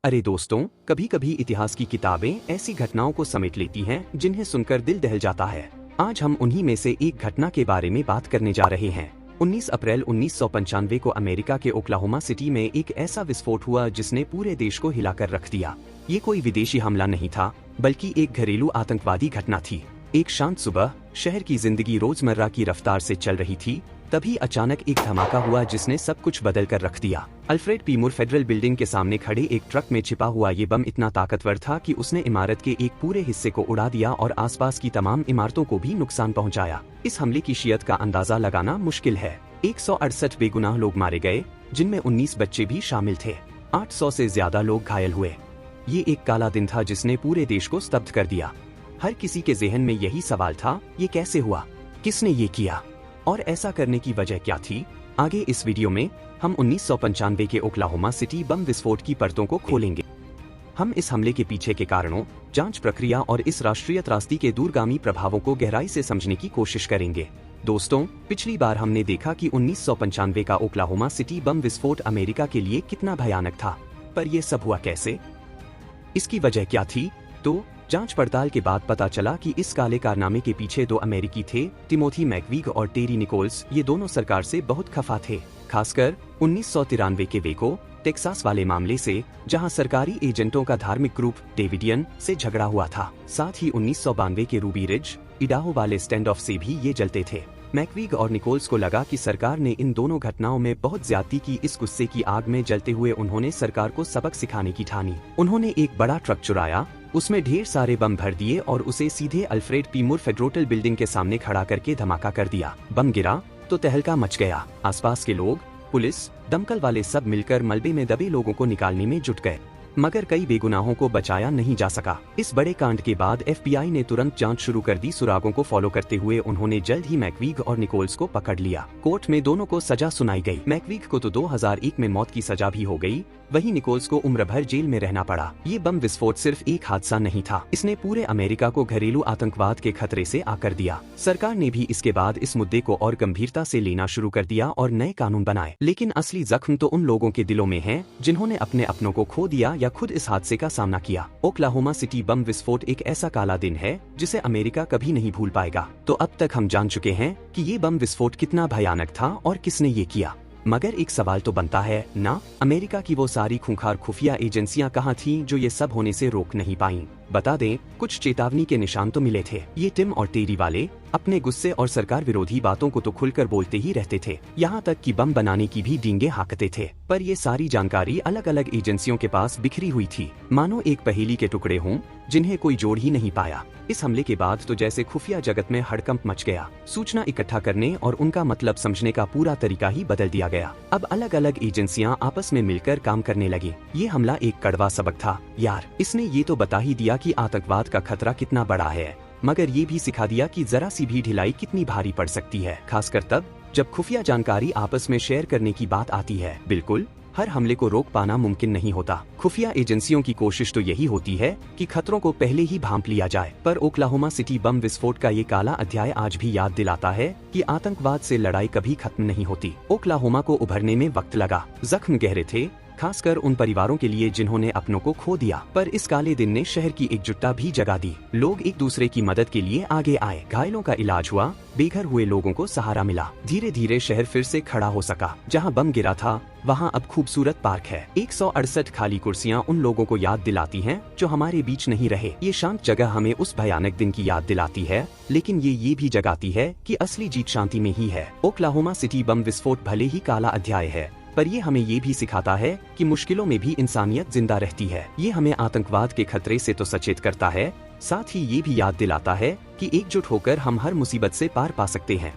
अरे दोस्तों, कभी कभी इतिहास की किताबें ऐसी घटनाओं को समेट लेती हैं जिन्हें सुनकर दिल दहल जाता है। आज हम उन्हीं में से एक घटना के बारे में बात करने जा रहे हैं। 19 अप्रैल 1995 को अमेरिका के ओक्लाहोमा सिटी में एक ऐसा विस्फोट हुआ जिसने पूरे देश को हिलाकर रख दिया। ये कोई विदेशी हमला नहीं था, बल्कि एक घरेलू आतंकवादी घटना थी। एक शांत सुबह शहर की जिंदगी रोजमर्रा की रफ्तार से चल रही थी, तभी अचानक एक धमाका हुआ जिसने सब कुछ बदल कर रख दिया। अल्फ्रेड पी मूर फेडरल बिल्डिंग के सामने खड़े एक ट्रक में छिपा हुआ ये बम इतना ताकतवर था कि उसने इमारत के एक पूरे हिस्से को उड़ा दिया और आसपास की तमाम इमारतों को भी नुकसान पहुंचाया। इस हमले की शिद्दत का अंदाजा लगाना मुश्किल है। 168 बेगुनाह लोग मारे गए, जिनमें 19 बच्चे भी शामिल थे। 800 से ज्यादा लोग घायल हुए। ये एक काला दिन था जिसने पूरे देश को स्तब्ध कर दिया। हर किसी के जहन में यही सवाल था, ये कैसे हुआ, किसने ये किया और ऐसा करने की वजह क्या थी। आगे इस वीडियो में हम 1995 के ओक्लाहोमा सिटी बम विस्फोट की परतों को खोलेंगे। हम इस हमले के पीछे के कारणों, जांच प्रक्रिया और इस राष्ट्रीय त्रासदी के दूरगामी प्रभावों को गहराई से समझने की कोशिश करेंगे। दोस्तों, पिछली बार हमने देखा कि 1995 का ओक्लाहोमा सिटी बम विस्फोट अमेरिका के लिए कितना भयानक था, पर यह सब हुआ कैसे, इसकी वजह क्या थी। तो जांच पड़ताल के बाद पता चला कि इस काले कारनामे के पीछे दो अमेरिकी थे, टिमोथी मैकवीग और टेरी निकोल्स। ये दोनों सरकार से बहुत खफा थे, खासकर 1993 के वेको टेक्सास वाले मामले से, जहां सरकारी एजेंटों का धार्मिक ग्रुप डेविडियन से झगड़ा हुआ था। साथ ही 1992 के रूबी रिज इडाहो वाले स्टैंड ऑफ से भी ये जलते थे। मैकवीग और निकोल्स को लगा कि सरकार ने इन दोनों घटनाओं में बहुत ज्यादती की। इस गुस्से की आग में जलते हुए उन्होंने सरकार को सबक सिखाने की ठानी। उन्होंने एक बड़ा ट्रक चुराया, उसमें ढेर सारे बम भर दिए और उसे सीधे अल्फ्रेड पी मूर फेडरल बिल्डिंग के सामने खड़ा करके धमाका कर दिया। बम गिरा तो तहलका मच गया। आसपास के लोग, पुलिस, दमकल वाले सब मिलकर मलबे में दबे लोगों को निकालने में जुट गए, मगर कई बेगुनाहों को बचाया नहीं जा सका। इस बड़े कांड के बाद FBI ने तुरंत जांच शुरू कर दी। सुरागों को फॉलो करते हुए उन्होंने जल्द ही मैकवीग और निकोल्स को पकड़ लिया। कोर्ट में दोनों को सजा सुनाई गई। मैकवीग को तो 2001 में मौत की सजा भी हो गई, वहीं निकोल्स को उम्र भर जेल में रहना पड़ा। ये बम विस्फोट सिर्फ एक हादसा नहीं था, इसने पूरे अमेरिका को घरेलू आतंकवाद के खतरे से आकर दिया। सरकार ने भी इसके बाद इस मुद्दे को और गंभीरता से लेना शुरू कर दिया और नए कानून बनाए। लेकिन असली जख्म तो उन लोगों के दिलों में है जिन्होंने अपने अपनों को खो दिया या खुद इस हादसे का सामना किया। ओक्लाहोमा सिटी बम विस्फोट एक ऐसा काला दिन है जिसे अमेरिका कभी नहीं भूल पाएगा। तो अब तक हम जान चुके हैं कि ये बम विस्फोट कितना भयानक था और किसने ये किया, मगर एक सवाल तो बनता है ना, अमेरिका की वो सारी खूंखार खुफिया एजेंसियां कहाँ थीं जो ये सब होने से रोक नहीं पाईं। बता दें, कुछ चेतावनी के निशान तो मिले थे। ये टिम और टेरी वाले अपने गुस्से और सरकार विरोधी बातों को तो खुलकर बोलते ही रहते थे, यहाँ तक कि बम बनाने की भी डींगे हाँकते थे। पर ये सारी जानकारी अलग अलग एजेंसियों के पास बिखरी हुई थी, मानो एक पहेली के टुकड़े हों जिन्हें कोई जोड़ ही नहीं पाया। इस हमले के बाद तो जैसे खुफिया जगत में हड़कंप मच गया। सूचना इकट्ठा करने और उनका मतलब समझने का पूरा तरीका ही बदल दिया गया। अब अलग अलग एजेंसियां आपस में मिलकर काम करने लगी। ये हमला एक कड़वा सबक था यार। इसने ये तो बता ही दिया कि आतंकवाद का खतरा कितना बड़ा है, मगर ये भी सिखा दिया कि जरा सी भी ढिलाई कितनी भारी पड़ सकती है, खासकर तब जब खुफिया जानकारी आपस में शेयर करने की बात आती है। बिल्कुल, हर हमले को रोक पाना मुमकिन नहीं होता। खुफिया एजेंसियों की कोशिश तो यही होती है कि खतरों को पहले ही भांप लिया जाए। पर ओक्लाहोमा सिटी बम विस्फोट का ये काला अध्याय आज भी याद दिलाता है कि आतंकवाद से लड़ाई कभी खत्म नहीं होती। ओक्लाहोमा को उभरने में वक्त लगा, जख्म गहरे थे, खासकर उन परिवारों के लिए जिन्होंने अपनों को खो दिया। पर इस काले दिन ने शहर की एकजुटता भी जगा दी। लोग एक दूसरे की मदद के लिए आगे आए, घायलों का इलाज हुआ, बेघर हुए लोगों को सहारा मिला। धीरे धीरे शहर फिर से खड़ा हो सका। जहां बम गिरा था वहां अब खूबसूरत पार्क है। 168 खाली कुर्सियां उन लोगों को याद दिलाती हैं जो हमारे बीच नहीं रहे। ये शांत जगह हमें उस भयानक दिन की याद दिलाती है, लेकिन ये भी जगाती है कि असली जीत शांति में ही है। ओक्लाहोमा सिटी बम विस्फोट भले ही काला अध्याय है, पर ये हमें ये भी सिखाता है कि मुश्किलों में भी इंसानियत जिंदा रहती है। ये हमें आतंकवाद के खतरे से तो सचेत करता है, साथ ही ये भी याद दिलाता है कि एकजुट होकर हम हर मुसीबत से पार पा सकते हैं।